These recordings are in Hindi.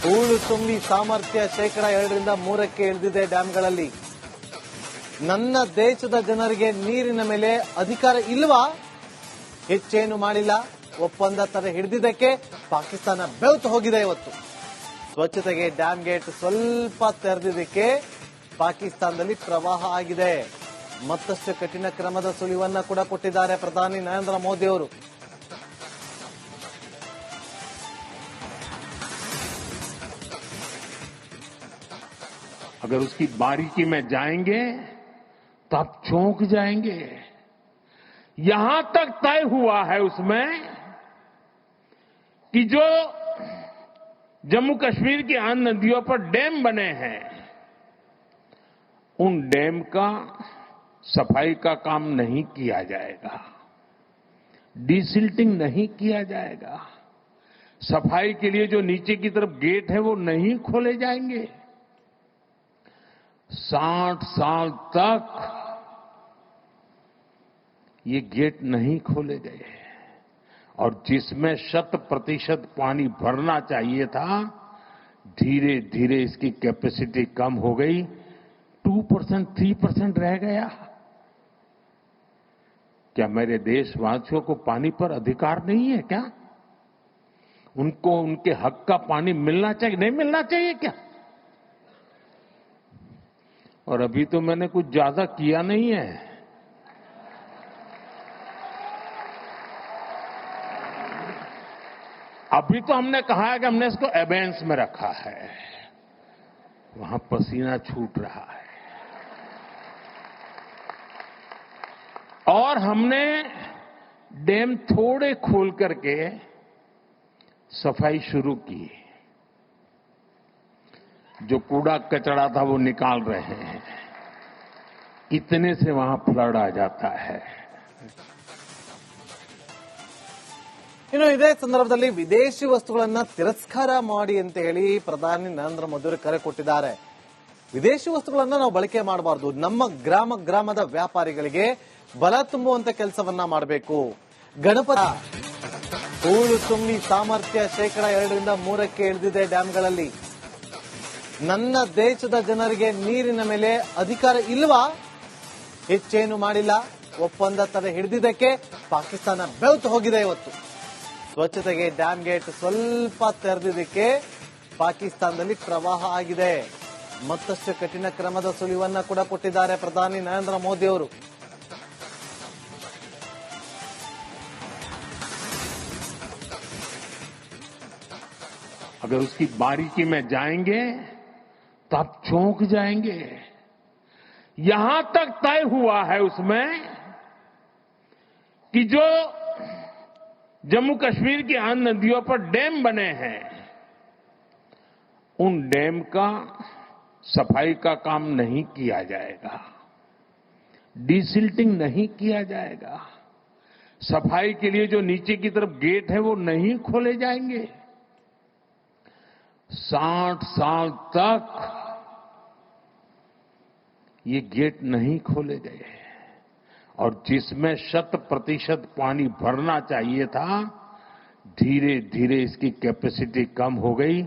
ಹೂಳು ತುಂಬಿ ಸಾಮರ್ಥ್ಯ ಶೇಕಡ 2-3 ಇಳಿದಿದೆ ಡ್ಯಾಂಗಳಲ್ಲಿ. ನನ್ನ ದೇಶದ ಜನರಿಗೆ ನೀರಿನ ಮೇಲೆ ಅಧಿಕಾರ ಇಲ್ವಾ? ಹೆಚ್ಚೇನು ಮಾಡಿಲ್ಲ. ಒಪ್ಪಂದ ತರ ಹಿಡಿದಿದ್ದಕ್ಕೆ ಪಾಕಿಸ್ತಾನ ಬೆವ್ತು ಹೋಗಿದೆ. ಇವತ್ತು ಸ್ವಚ್ಛತೆಗೆ ಡ್ಯಾಂ ಗೇಟ್ ಸ್ವಲ್ಪ ತೆರೆದಿದ್ದಕ್ಕೆ ಪಾಕಿಸ್ತಾನದಲ್ಲಿ ಪ್ರವಾಹ ಆಗಿದೆ. ಮತ್ತಷ್ಟು ಕಠಿಣ ಕ್ರಮದ ಸುಳಿವನ್ನ ಕೂಡ ಕೊಟ್ಟಿದ್ದಾರೆ ಪ್ರಧಾನಿ ನರೇಂದ್ರ ಮೋದಿ ಅವರು. अगर उसकी बारीकी में जाएंगे तो आप चौंक जाएंगे. यहां तक तय हुआ है उसमें कि जो जम्मू कश्मीर की आन नदियों पर डैम बने हैं, उन डैम का सफाई का काम नहीं किया जाएगा, डिसिल्टिंग नहीं किया जाएगा. सफाई के लिए जो नीचे की तरफ गेट है वो नहीं खोले जाएंगे. 60 साल तक ये गेट नहीं खोले गए और जिसमें 100% पानी भरना चाहिए था, धीरे धीरे इसकी कैपेसिटी कम हो गई. 2%, 3% रह गया. क्या मेरे देशवासियों को पानी पर अधिकार नहीं है क्या? उनको उनके हक का पानी मिलना चाहिए, नहीं मिलना चाहिए क्या? और अभी तो मैंने कुछ ज्यादा किया नहीं है. अभी तो हमने कहा है कि हमने इसको एबेंस में रखा है. वहां पसीना छूट रहा है. और हमने डैम थोड़े खोल करके सफाई शुरू की. जो कूड़ा कचरा था वो निकाल रहे हैं. इतने से वहां फ्लड आ जाता है. ಇನ್ನು ಇದೇ ಸಂದರ್ಭದಲ್ಲಿ ವಿದೇಶಿ ವಸ್ತುಗಳನ್ನ ತಿರಸ್ಕಾರ ಮಾಡಿ ಅಂತ ಹೇಳಿ ಪ್ರಧಾನಿ ನರೇಂದ್ರ ಮೋದಿ ಅವರು ಕರೆ ಕೊಟ್ಟಿದ್ದಾರೆ. ವಿದೇಶಿ ವಸ್ತುಗಳನ್ನ ನಾವು ಬಳಕೆ ಮಾಡಬಾರದು. ನಮ್ಮ ಗ್ರಾಮದ ವ್ಯಾಪಾರಿಗಳಿಗೆ ಬಲ ತುಂಬುವಂತ ಕೆಲಸವನ್ನ ಮಾಡಬೇಕು. ಗಣಪತಿ ಹೂಳು ತುಂಬಿ ಸಾಮರ್ಥ್ಯ ಶೇಕಡ 2-3 ಇಳಿದಿದೆ ಡ್ಯಾಂಗಳಲ್ಲಿ. ನನ್ನ ದೇಶದ ಜನರಿಗೆ ನೀರಿನ ಮೇಲೆ ಅಧಿಕಾರ ಇಲ್ವಾ? ಹೆಚ್ಚೇನು ಮಾಡಿಲ್ಲ. ಒಪ್ಪಂದ ತರ ಹಿಡಿದಿದ್ದಕ್ಕೆ ಪಾಕಿಸ್ತಾನ ಬೆವ್ತು ಹೋಗಿದೆ. ಇವತ್ತು ಸ್ವಚ್ಛತೆಗೆ ಡ್ಯಾಂ ಗೇಟ್ ಸ್ವಲ್ಪ ತೆರೆದಿದ್ದಕ್ಕೆ ಪಾಕಿಸ್ತಾನದಲ್ಲಿ ಪ್ರವಾಹ ಆಗಿದೆ. ಮತ್ತಷ್ಟು ಕಠಿಣ ಕ್ರಮದ ಸುಳಿವನ್ನ ಕೂಡ ಕೊಟ್ಟಿದ್ದಾರೆ ಪ್ರಧಾನಿ ನರೇಂದ್ರ ಮೋದಿ ಅವರು. अगर उसकी बारीकी में जाएंगे तो आप चौंक जाएंगे. यहां तक तय हुआ है उसमें कि जो जम्मू कश्मीर की आन नदियों पर डैम बने हैं, उन डैम का सफाई का काम नहीं किया जाएगा, डिसिल्टिंग नहीं किया जाएगा. सफाई के लिए जो नीचे की तरफ गेट है वो नहीं खोले जाएंगे. 60 साल तक ये गेट नहीं खोले गए और जिसमें 100% पानी भरना चाहिए था, धीरे धीरे इसकी कैपेसिटी कम हो गई.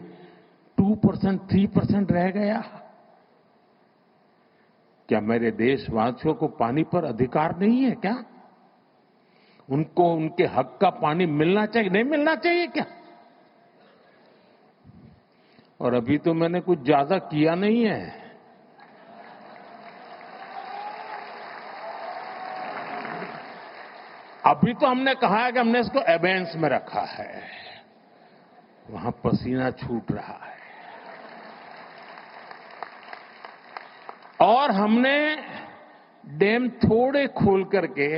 2%, 3% रह गया. क्या मेरे देशवासियों को पानी पर अधिकार नहीं है क्या? उनको उनके हक का पानी मिलना चाहिए, नहीं मिलना चाहिए क्या? और अभी तो मैंने कुछ ज्यादा किया नहीं है. अभी तो हमने कहा है कि हमने इसको एबेंस में रखा है. वहां पसीना छूट रहा है. और हमने डैम थोड़े खोल करके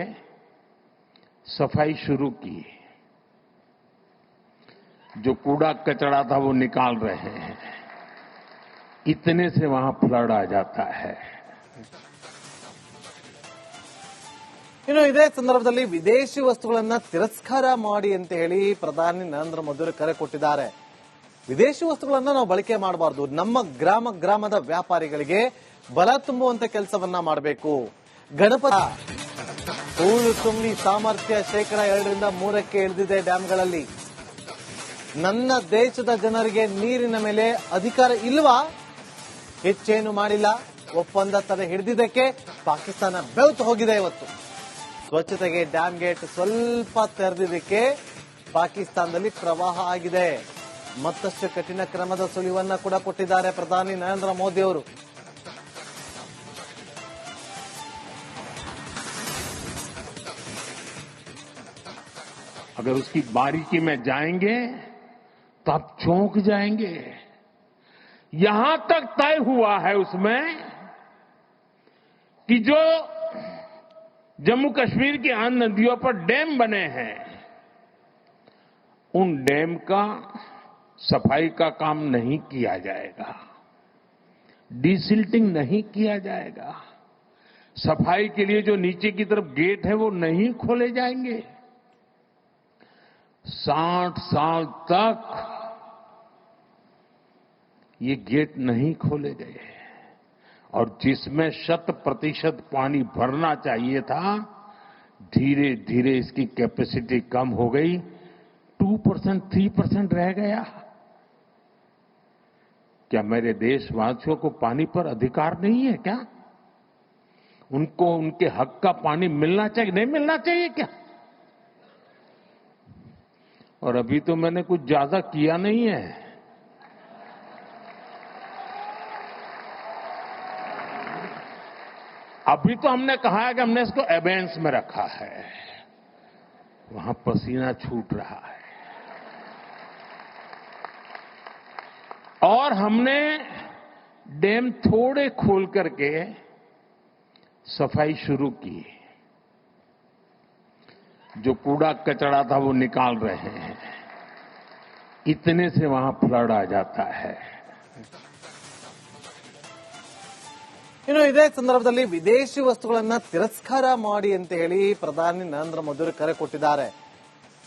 सफाई शुरू की. जो कूड़ा कचरा था वो निकाल रहे हैं. इतने से वहां फ्लड आ जाता है. ಇನ್ನು ಇದೇ ಸಂದರ್ಭದಲ್ಲಿ ವಿದೇಶಿ ವಸ್ತುಗಳನ್ನ ತಿರಸ್ಕಾರ ಮಾಡಿ ಅಂತ ಹೇಳಿ ಪ್ರಧಾನಿ ನರೇಂದ್ರ ಮೋದಿ ಅವರು ಕರೆ ಕೊಟ್ಟಿದ್ದಾರೆ. ವಿದೇಶಿ ವಸ್ತುಗಳನ್ನ ನಾವು ಬಳಕೆ ಮಾಡಬಾರದು. ನಮ್ಮ ಗ್ರಾಮದ ವ್ಯಾಪಾರಿಗಳಿಗೆ ಬಲ ತುಂಬುವಂತ ಕೆಲಸವನ್ನ ಮಾಡಬೇಕು. ಗಣಪತಿ ಹೂಳು ತುಂಬಿ ಸಾಮರ್ಥ್ಯ ಶೇಕಡ 2-3 ಇಳಿದಿದೆ ಡ್ಯಾಂಗಳಲ್ಲಿ. ನನ್ನ ದೇಶದ ಜನರಿಗೆ ನೀರಿನ ಮೇಲೆ ಅಧಿಕಾರ ಇಲ್ವಾ? ಹೆಚ್ಚೇನು ಮಾಡಿಲ್ಲ. ಒಪ್ಪಂದ ತಡೆ ಹಿಡಿದಿದ್ದಕ್ಕೆ ಪಾಕಿಸ್ತಾನ ಬೆವ್ತು ಹೋಗಿದೆ. ಇವತ್ತು ಸ್ವಚ್ಛತೆಗೆ ಡ್ಯಾಮ್ ಗೇಟ್ ಸ್ವಲ್ಪ ತೆರೆದಿದ್ದಕ್ಕೆ ಪಾಕಿಸ್ತಾನದಲ್ಲಿ ಪ್ರವಾಹ ಆಗಿದೆ. ಮತ್ತಷ್ಟು ಕಠಿಣ ಕ್ರಮದ ಸುಳಿವನ್ನ ಕೂಡ ಕೊಟ್ಟಿದ್ದಾರೆ ಪ್ರಧಾನಿ ನರೇಂದ್ರ ಮೋದಿ ಅವರು. अगर उसकी बारीकी में जाएंगे तो आप चौंक जाएंगे। यहां तक तय हुआ है उसमें कि जो जम्मू कश्मीर की अन्य नदियों पर डैम बने हैं, उन डैम का सफाई का काम नहीं किया जाएगा, डिसिल्टिंग नहीं किया जाएगा। सफाई के लिए जो नीचे की तरफ गेट है वो नहीं खोले जाएंगे। 60 साल तक ये गेट नहीं खोले गए और जिसमें 100% पानी भरना चाहिए था, धीरे धीरे इसकी कैपेसिटी कम हो गई, 2%, 3% रह गया। क्या मेरे देशवासियों को पानी पर अधिकार नहीं है क्या? उनको उनके हक का पानी मिलना चाहिए, नहीं मिलना चाहिए क्या? और अभी तो मैंने कुछ ज्यादा किया नहीं है। अभी तो हमने कहा है कि हमने इसको एबेंस में रखा है, वहां पसीना छूट रहा है। और हमने डैम थोड़े खोल करके सफाई शुरू की। जो कूड़ा कचरा था वो निकाल रहे हैं, इतने से वहां फ्लड आ जाता है। ಇನ್ನು ಇದೇ ಸಂದರ್ಭದಲ್ಲಿ ವಿದೇಶಿ ವಸ್ತುಗಳನ್ನ ತಿರಸ್ಕಾರ ಮಾಡಿ ಅಂತ ಹೇಳಿ ಪ್ರಧಾನಿ ನರೇಂದ್ರ ಮೋದಿ ಅವರು ಕರೆ ಕೊಟ್ಟಿದ್ದಾರೆ.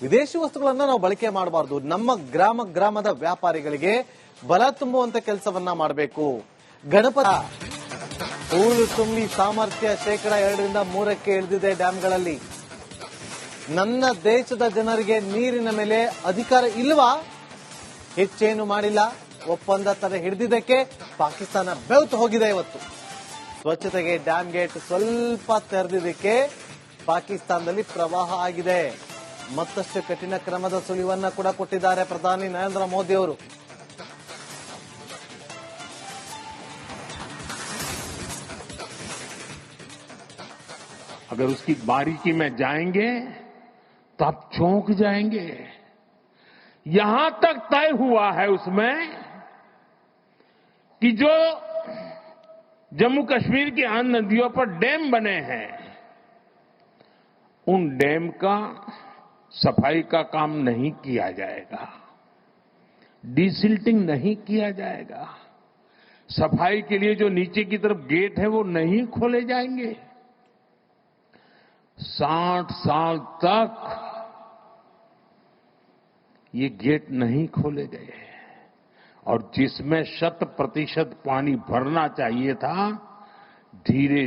ವಿದೇಶಿ ವಸ್ತುಗಳನ್ನ ನಾವು ಬಳಕೆ ಮಾಡಬಾರದು, ನಮ್ಮ ಗ್ರಾಮದ ವ್ಯಾಪಾರಿಗಳಿಗೆ ಬಲ ತುಂಬುವಂತ ಕೆಲಸವನ್ನ ಮಾಡಬೇಕು. ಗಣಪತಿ ಹೂಳು ತುಂಬಿ ಸಾಮರ್ಥ್ಯ 2% 3% ಇಳಿದಿದೆ ಡ್ಯಾಂಗಳಲ್ಲಿ. ನನ್ನ ದೇಶದ ಜನರಿಗೆ ನೀರಿನ ಮೇಲೆ ಅಧಿಕಾರ ಇಲ್ವಾ? ಹೆಚ್ಚೇನು ಮಾಡಿಲ್ಲ. ಒಪ್ಪಂದ ತಡೆ ಹಿಡಿದಿದ್ದಕ್ಕೆ ಪಾಕಿಸ್ತಾನ ಬೆವ್ತು ಹೋಗಿದೆ. ಇವತ್ತು ಸ್ವಚ್ಛತೆಗೆ ಡ್ಯಾಮ್ ಗೇಟ್ ಸ್ವಲ್ಪ ತೆರೆದಿದ್ದಕ್ಕೆ ಪಾಕಿಸ್ತಾನದಲ್ಲಿ ಪ್ರವಾಹ ಆಗಿದೆ. ಮತ್ತಷ್ಟು ಕಠಿಣ ಕ್ರಮದ ಸುಳಿವನ್ನ ಕೂಡ ಕೊಟ್ಟಿದ್ದಾರೆ ಪ್ರಧಾನಿ ನರೇಂದ್ರ ಮೋದಿ ಅವರು. अगर उसकी बारीकी में जाएंगे तो आप चौंक जाएंगे। यहां तक तय हुआ है उसमें कि जो जम्मू कश्मीर की अन्य नदियों पर डैम बने हैं, उन डैम का सफाई का काम नहीं किया जाएगा, डिसिल्टिंग नहीं किया जाएगा। सफाई के लिए जो नीचे की तरफ गेट है वो नहीं खोले जाएंगे। 60 साल तक ये गेट नहीं खोले गए और जिसमें 100% पानी भरना चाहिए था, धीरे